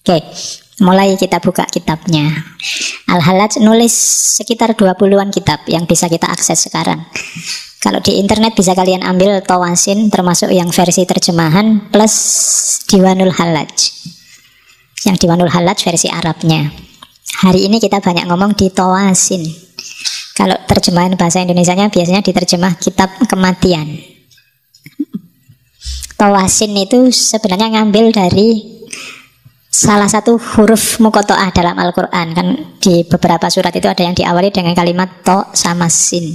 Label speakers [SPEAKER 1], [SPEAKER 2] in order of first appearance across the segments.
[SPEAKER 1] Oke, mulai kita buka kitabnya. Al-Hallaj nulis sekitar 20-an kitab yang bisa kita akses sekarang. Kalau di internet bisa kalian ambil Tawasin, termasuk yang versi terjemahan, plus Diwanul Hallaj. Yang Diwanul Hallaj versi Arabnya. Hari ini kita banyak ngomong di Tawasin. Kalau terjemahan bahasa Indonesianya biasanya diterjemah kitab kematian. Tawasin itu sebenarnya ngambil dari salah satu huruf muqatta'ah dalam Al-Quran. Kan di beberapa surat itu ada yang diawali dengan kalimat to sama sin.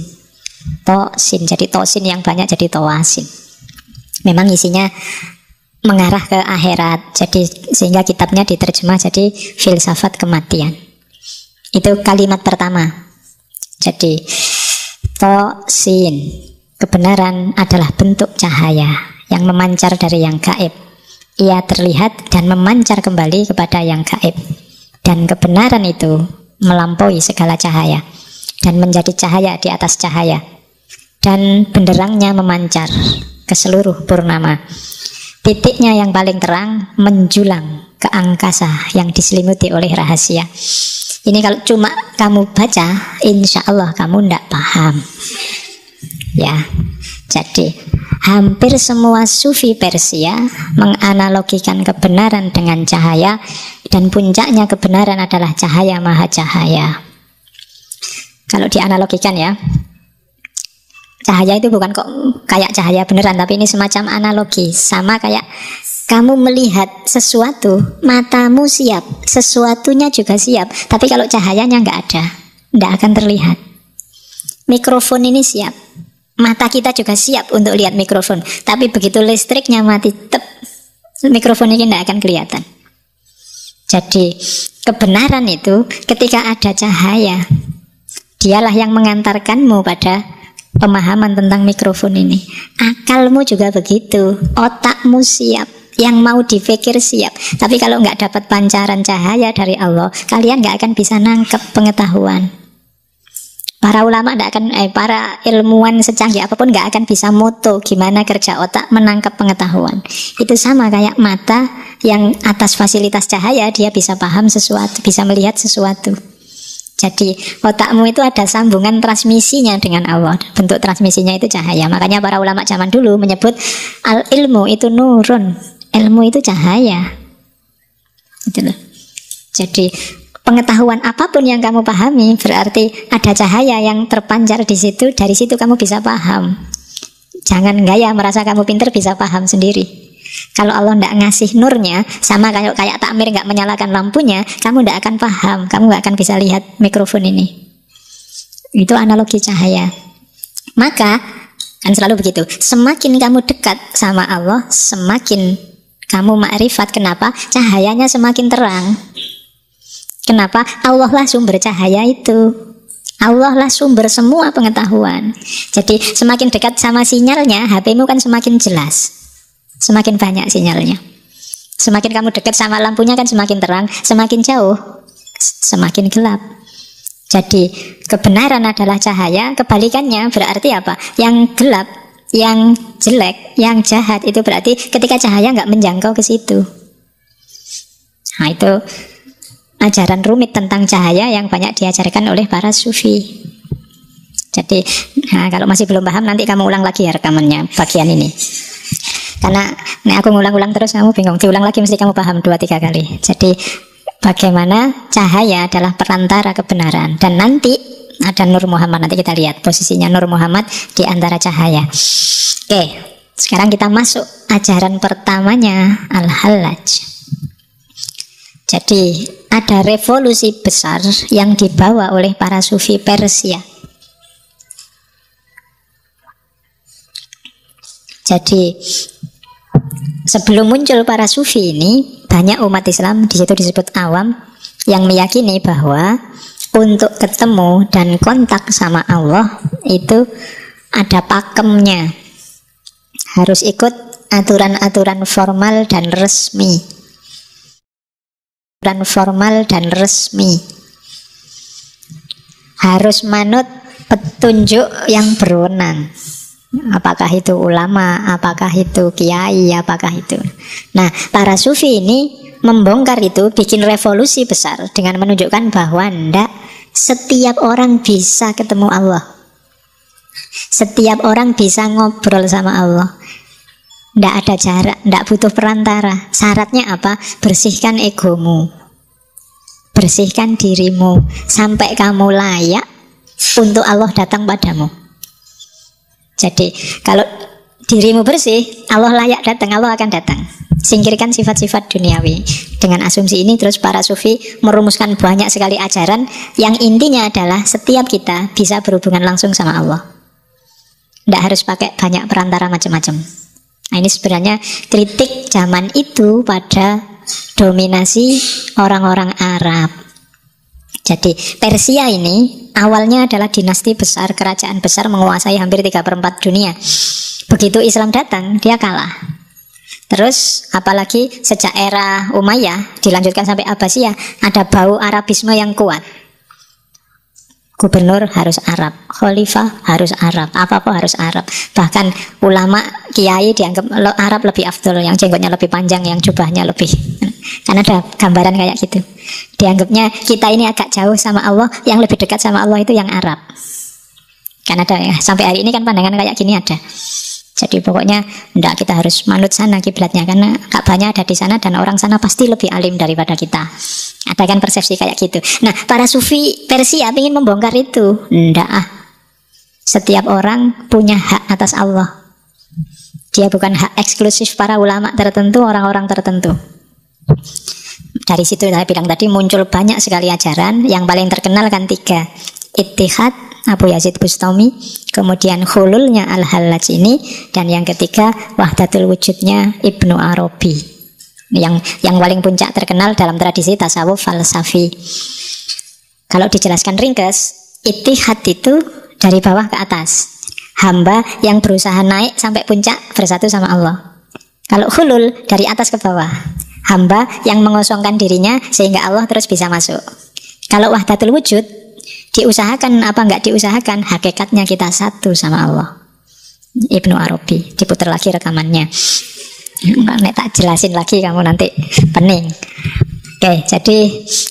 [SPEAKER 1] To sin, jadi tosin yang banyak jadi tawasin. Memang isinya mengarah ke akhirat. Jadi sehingga kitabnya diterjemah jadi filsafat kematian. Itu kalimat pertama. Jadi to sin, kebenaran adalah bentuk cahaya yang memancar dari yang gaib. Ia terlihat dan memancar kembali kepada yang gaib. Dan kebenaran itu melampaui segala cahaya dan menjadi cahaya di atas cahaya. Dan benderangnya memancar ke seluruh purnama. Titiknya yang paling terang menjulang ke angkasa yang diselimuti oleh rahasia. Ini kalau cuma kamu baca, insya Allah kamu tidak paham. Ya, jadi hampir semua sufi Persia menganalogikan kebenaran dengan cahaya, dan puncaknya kebenaran adalah cahaya maha cahaya. Kalau dianalogikan ya, cahaya itu bukan kok kayak cahaya beneran, tapi ini semacam analogi. Sama kayak kamu melihat sesuatu, matamu siap, sesuatunya juga siap. Tapi kalau cahayanya nggak ada, nggak akan terlihat. Mikrofon ini siap, mata kita juga siap untuk lihat mikrofon. Tapi begitu listriknya mati, mikrofon ini nggak akan kelihatan. Jadi kebenaran itu ketika ada cahaya, dialah yang mengantarkanmu pada pemahaman tentang mikrofon ini. Akalmu juga begitu, otakmu siap, yang mau dipikir siap. Tapi kalau nggak dapat pancaran cahaya dari Allah, kalian nggak akan bisa nangkep pengetahuan. Para ulama nggak akan, para ilmuwan secanggih apapun nggak akan bisa moto gimana kerja otak menangkap pengetahuan. Itu sama kayak mata yang atas fasilitas cahaya dia bisa paham sesuatu, bisa melihat sesuatu. Jadi otakmu itu ada sambungan transmisinya dengan Allah. Bentuk transmisinya itu cahaya. Makanya para ulama zaman dulu menyebut al-ilmu itu nurun. Ilmu itu cahaya. Gitu loh. Jadi pengetahuan apapun yang kamu pahami berarti ada cahaya yang terpancar di situ. Dari situ kamu bisa paham. Jangan gaya merasa kamu pintar bisa paham sendiri. Kalau Allah tidak ngasih nurnya, sama kayak takmir nggak menyalakan lampunya, kamu tidak akan paham, kamu nggak akan bisa lihat mikrofon ini. Itu analogi cahaya. Maka kan selalu begitu. Semakin kamu dekat sama Allah, semakin kamu makrifat. Kenapa? Cahayanya semakin terang. Kenapa? Allah lah sumber cahaya itu. Allah lah sumber semua pengetahuan. Jadi semakin dekat sama sinyalnya, HP-mu kan semakin jelas. Semakin banyak sinyalnya. Semakin kamu dekat sama lampunya kan semakin terang. Semakin jauh semakin gelap. Jadi kebenaran adalah cahaya. Kebalikannya berarti apa? Yang gelap, yang jelek, yang jahat, itu berarti ketika cahaya nggak menjangkau ke situ. Nah itu ajaran rumit tentang cahaya yang banyak diajarkan oleh para sufi. Jadi kalau masih belum paham, nanti kamu ulang lagi ya rekamannya bagian ini. Karena aku ngulang-ulang terus kamu bingung, diulang lagi mesti kamu paham 2-3 kali. Jadi bagaimana cahaya adalah perantara kebenaran. Dan nanti ada Nur Muhammad, nanti kita lihat posisinya Nur Muhammad di antara cahaya. Oke, sekarang kita masuk ajaran pertamanya Al-Hallaj. Jadi ada revolusi besar yang dibawa oleh para sufi Persia. Jadi sebelum muncul para sufi ini, banyak umat Islam, di situ disebut awam, yang meyakini bahwa untuk ketemu dan kontak sama Allah itu ada pakemnya. Harus ikut aturan-aturan formal dan resmi. Aturan formal dan resmi. Harus manut petunjuk yang berwenang. Apakah itu ulama, apakah itu kiai, apakah itu. Nah, para sufi ini membongkar itu, bikin revolusi besar dengan menunjukkan bahwa ndak, setiap orang bisa ketemu Allah. Setiap orang bisa ngobrol sama Allah. Ndak ada jarak, ndak butuh perantara. Syaratnya apa? Bersihkan egomu, bersihkan dirimu sampai kamu layak untuk Allah datang padamu. Jadi kalau dirimu bersih, Allah layak datang, Allah akan datang. Singkirkan sifat-sifat duniawi. Dengan asumsi ini terus para sufi merumuskan banyak sekali ajaran yang intinya adalah setiap kita bisa berhubungan langsung sama Allah. Nggak harus pakai banyak perantara macam-macam. Nah, ini sebenarnya kritik zaman itu pada dominasi orang-orang Arab. Jadi Persia ini awalnya adalah dinasti besar, kerajaan besar menguasai hampir 3/4 dunia. Begitu Islam datang, dia kalah. Terus apalagi sejak era Umayyah dilanjutkan sampai Abbasiyah, ada bau Arabisme yang kuat. Gubernur harus Arab, khalifah harus Arab, apa-apa harus Arab. Bahkan ulama, kiai dianggap Arab lebih afdol, yang jenggotnya lebih panjang, yang jubahnya lebih. Karena ada gambaran kayak gitu. Dianggapnya kita ini agak jauh sama Allah, yang lebih dekat sama Allah itu yang Arab. Karena ada ya, sampai hari ini kan pandangan kayak gini ada. Jadi pokoknya enggak, kita harus manut sana kiblatnya, karena Ka'bahnya ada di sana dan orang sana pasti lebih alim daripada kita. Ada kan persepsi kayak gitu. Nah, para sufi Persia ingin membongkar itu. Enggak, setiap orang punya hak atas Allah. Dia bukan hak eksklusif para ulama tertentu, orang-orang tertentu. Dari situ saya bilang tadi muncul banyak sekali ajaran. Yang paling terkenal kan 3: Ittihad, Abu Yazid Bustami, kemudian hululnya Al-Hallaj ini, dan yang ketiga wahdatul wujudnya Ibnu Arabi. Yang paling puncak terkenal dalam tradisi tasawuf falsafi. Kalau dijelaskan ringkas, ittihad itu dari bawah ke atas, hamba yang berusaha naik sampai puncak bersatu sama Allah. Kalau hulul dari atas ke bawah, hamba yang mengosongkan dirinya sehingga Allah terus bisa masuk. Kalau wahdatul wujud, diusahakan apa enggak diusahakan, hakikatnya kita satu sama Allah. Ibnu Arabi, diputar lagi rekamannya. Nek tak jelasin lagi kamu nanti pening. Oke, jadi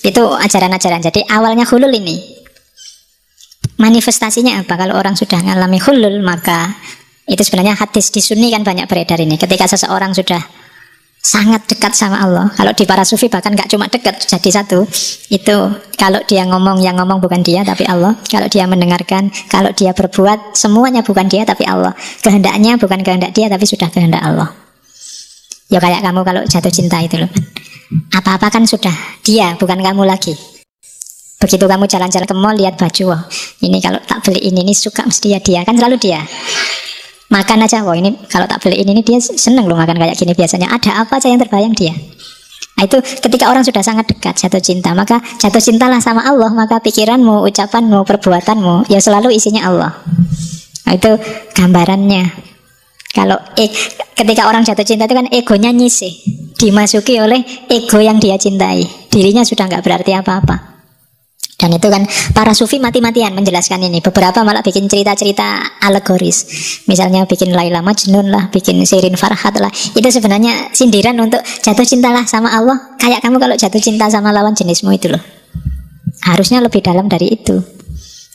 [SPEAKER 1] itu ajaran-ajaran. Jadi awalnya hulul ini, manifestasinya apa? Kalau orang sudah mengalami hulul, maka itu sebenarnya hadis di Sunni kan banyak beredar ini. Ketika seseorang sudah sangat dekat sama Allah, kalau di para sufi bahkan gak cuma dekat, jadi satu. Itu kalau dia ngomong, yang ngomong bukan dia tapi Allah. Kalau dia mendengarkan, kalau dia berbuat, semuanya bukan dia tapi Allah. Kehendaknya bukan kehendak dia tapi sudah kehendak Allah. Ya kayak kamu kalau jatuh cinta itu loh, apa-apa kan sudah dia, bukan kamu lagi. Begitu kamu jalan-jalan ke mall, lihat baju, wah ini kalau tak beli ini suka mesti ya dia, kan selalu dia. Makan aja, wah ini kalau tak beli ini dia seneng loh makan kayak gini biasanya. Ada apa aja yang terbayang dia. Nah, itu ketika orang sudah sangat dekat jatuh cinta, maka jatuh cintalah sama Allah, maka pikiranmu, ucapanmu, perbuatanmu ya selalu isinya Allah. Nah, itu gambarannya. Kalau ketika orang jatuh cinta itu kan egonya nyisih, dimasuki oleh ego yang dia cintai. Dirinya sudah nggak berarti apa-apa. Dan itu kan para sufi mati-matian menjelaskan ini. Beberapa malah bikin cerita-cerita alegoris. Misalnya bikin Laila Majnun lah, bikin Shirin Farhat lah. Itu sebenarnya sindiran untuk jatuh cintalah sama Allah. Kayak kamu kalau jatuh cinta sama lawan jenismu itu loh. Harusnya lebih dalam dari itu.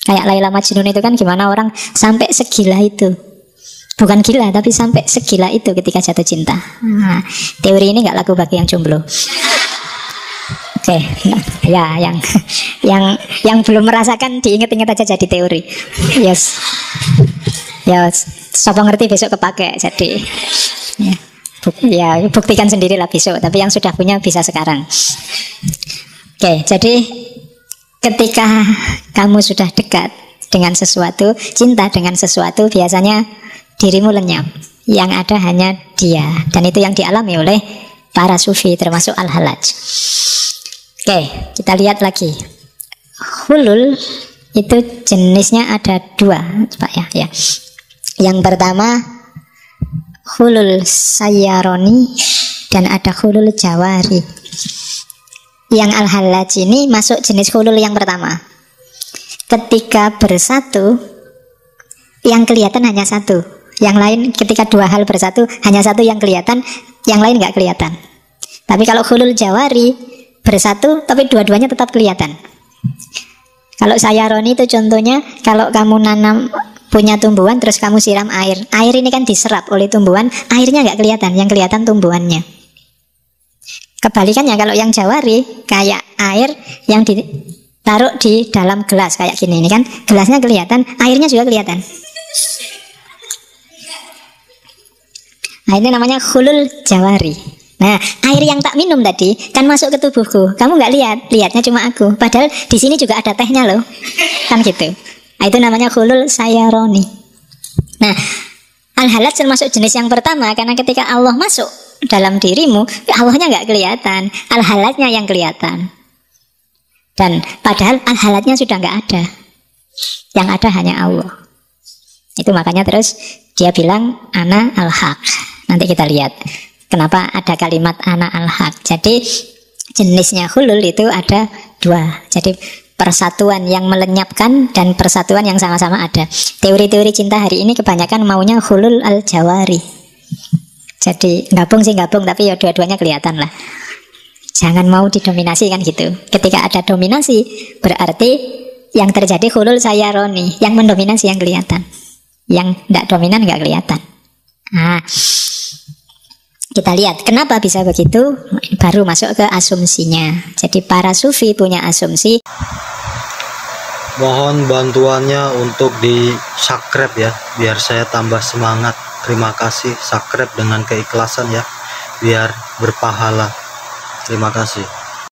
[SPEAKER 1] Kayak Laila Majnun itu kan gimana orang sampai segila itu. Bukan gila, tapi sampai segila itu ketika jatuh cinta. Nah, teori ini nggak laku bagi yang jomblo. Oke, ya yang belum merasakan diinget-inget aja jadi teori. Yes, ya, siapa ngerti besok kepake. Jadi, ya buktikan sendirilah besok. Tapi yang sudah punya bisa sekarang. Oke, jadi ketika kamu sudah dekat dengan sesuatu, cinta dengan sesuatu, biasanya dirimu lenyap, yang ada hanya dia. Dan itu yang dialami oleh para sufi termasuk Al-Hallaj. Oke, kita lihat lagi. Hulul itu jenisnya ada 2, coba ya. Yang pertama hulul sayyaroni dan ada hulul jawari. Yang Al-Hallaj ini masuk jenis hulul yang pertama. Ketika bersatu, yang kelihatan hanya satu. Yang lain ketika 2 hal bersatu, hanya satu yang kelihatan, yang lain nggak kelihatan. Tapi kalau hulul jawari bersatu tapi dua-duanya tetap kelihatan. Kalau sayaroni itu contohnya, kalau kamu nanam punya tumbuhan terus kamu siram air. Air ini kan diserap oleh tumbuhan, airnya nggak kelihatan, yang kelihatan tumbuhannya. Kebalikannya kalau yang jawari kayak air yang ditaruh di dalam gelas kayak gini, ini kan gelasnya kelihatan, airnya juga kelihatan. Nah ini namanya hulul jawari. Nah, air yang tak minum tadi kan masuk ke tubuhku. Kamu nggak lihat, lihatnya cuma aku. Padahal di sini juga ada tehnya loh, kan gitu. Nah, itu namanya hulul sayaroni. Nah, al-halat termasuk jenis yang pertama karena ketika Allah masuk dalam dirimu, Allahnya nggak kelihatan, al-halatnya yang kelihatan. Dan padahal al-halatnya sudah nggak ada, yang ada hanya Allah. Itu makanya terus dia bilang ana al-haq. Nanti kita lihat kenapa ada kalimat ana al-haq. Jadi jenisnya hulul itu ada dua. Jadi persatuan yang melenyapkan dan persatuan yang sama-sama ada. Teori-teori cinta hari ini kebanyakan maunya hulul al-jawari. Jadi gabung sih gabung, tapi ya dua-duanya kelihatan lah. Jangan mau didominasi kan gitu. Ketika ada dominasi berarti yang terjadi hulul sayaroni, yang mendominasi yang kelihatan. Yang tidak dominan nggak kelihatan. Nah, kita lihat kenapa bisa begitu, baru masuk ke asumsinya. Jadi para sufi punya asumsi.
[SPEAKER 2] Mohon bantuannya untuk di subscribe ya, biar saya tambah semangat. Terima kasih, subscribe dengan keikhlasan ya, biar berpahala. Terima kasih.